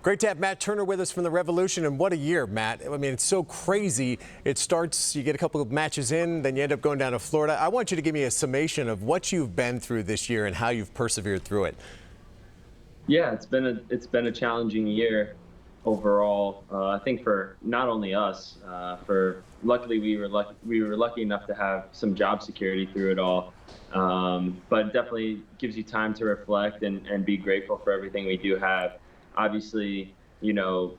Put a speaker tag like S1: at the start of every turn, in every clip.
S1: Great to have Matt Turner with us from the Revolution, and what a year, Matt. I mean, it's so crazy. It starts, you get a couple of matches in, then you end up going down to Florida. I want you to give me a summation of what you've been through this year and how you've persevered through it.
S2: Yeah, it's been a challenging year overall. I think for not only us, for luckily we were lucky enough to have some job security through it all. But it definitely gives you time to reflect and be grateful for everything we do have. Obviously,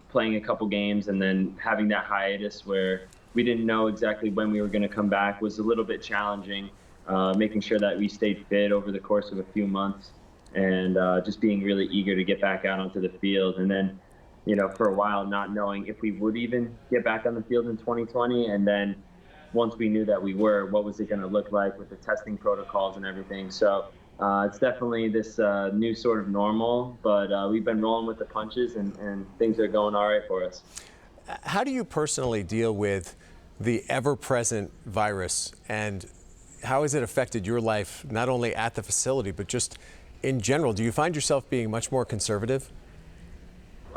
S2: playing a couple games and then having that hiatus where we didn't know exactly when we were going to come back was a little bit challenging. Making sure that we stayed fit over the course of a few months, and just being really eager to get back out onto the field. And then, for a while not knowing if we would even get back on the field in 2020. And then once we knew that we were, what was it going to look like with the testing protocols and everything. So it's definitely this new sort of normal, but we've been rolling with the punches, and things are going all right for us.
S1: How do you personally deal with the ever-present virus, and how has it affected your life, not only at the facility, but just in general? Do you find yourself being much more conservative?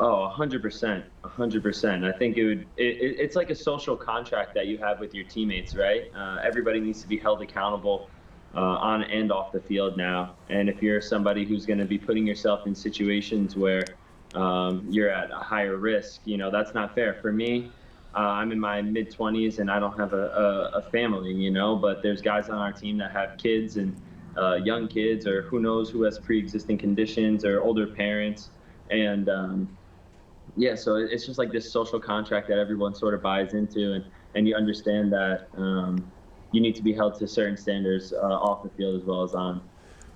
S2: Oh, 100%, 100%. I think it's like a social contract that you have with your teammates, right? Everybody needs to be held accountable on and off the field now. And if you're somebody who's going to be putting yourself in situations where you're at a higher risk, that's not fair. For me, I'm in my mid-20s and I don't have a family, but there's guys on our team that have kids and young kids, or who knows who has pre-existing conditions or older parents. And yeah, so it's just like this social contract that everyone sort of buys into, and you understand that you need to be held to certain standards off the field as well as on.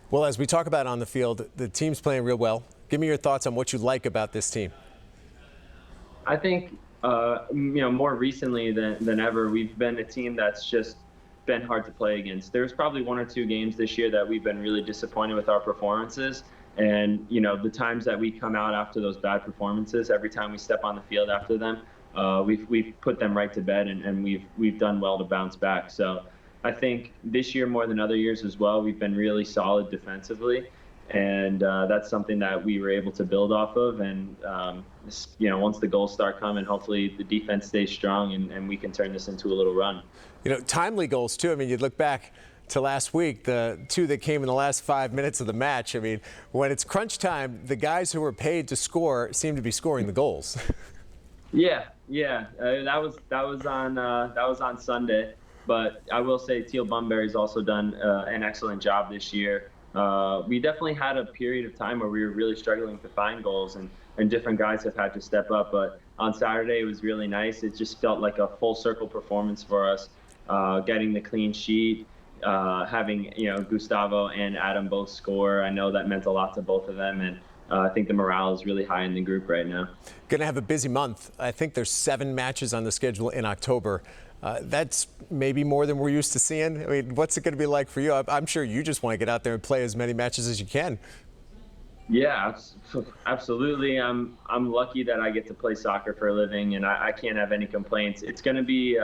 S1: Well, as we talk about on the field, the team's playing real well. Give me your thoughts on what you like about this team.
S2: I think, more recently than ever, we've been a team that's just been hard to play against. There's probably one or two games this year that we've been really disappointed with our performances. And, the times that we come out after those bad performances, every time we step on the field after them, we've put them right to bed, and we've done well to bounce back. So I think this year more than other years as well, we've been really solid defensively, and that's something that we were able to build off of. And once the goals start coming, hopefully the defense stays strong, and we can turn this into a little run.
S1: Timely goals too. I mean, you look back to last week, the two that came in the last 5 minutes of the match. I mean, when it's crunch time, the guys who were paid to score seem to be scoring the goals.
S2: Yeah. That was on Sunday. But I will say Teal Bunbury's also done an excellent job this year. We definitely had a period of time where we were really struggling to find goals, and different guys have had to step up. But on Saturday, it was really nice. It just felt like a full circle performance for us, getting the clean sheet. Having Gustavo and Adam both score, I know that meant a lot to both of them, and I think the morale is really high in the group right now.
S1: Going to have a busy month. I think there's 7 matches on the schedule in October. That's maybe more than we're used to seeing. I mean, what's it going to be like for you? I'm sure you just want to get out there and play as many matches as you can.
S2: Yeah, absolutely. I'm lucky that I get to play soccer for a living, and I can't have any complaints. It's going to be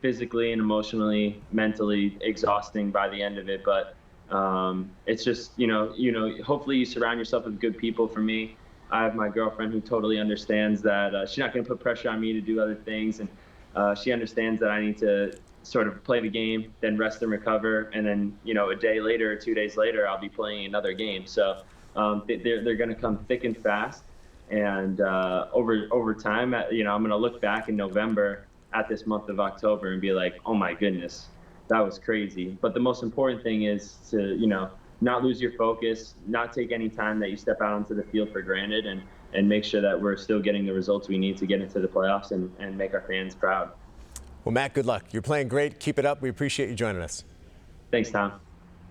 S2: physically and emotionally, mentally exhausting by the end of it. But it's just, hopefully you surround yourself with good people. For me, I have my girlfriend who totally understands that she's not going to put pressure on me to do other things. And she understands that I need to sort of play the game, then rest and recover. And then, a day later or 2 days later, I'll be playing another game. So they're going to come thick and fast. And over time, I'm going to look back in November at this month of October and be like, oh my goodness, that was crazy. But the most important thing is to, not lose your focus, not take any time that you step out onto the field for granted, and make sure that we're still getting the results we need to get into the playoffs and make our fans proud.
S1: Well, Matt, good luck. You're playing great. Keep it up. We appreciate you joining us.
S2: Thanks, Tom.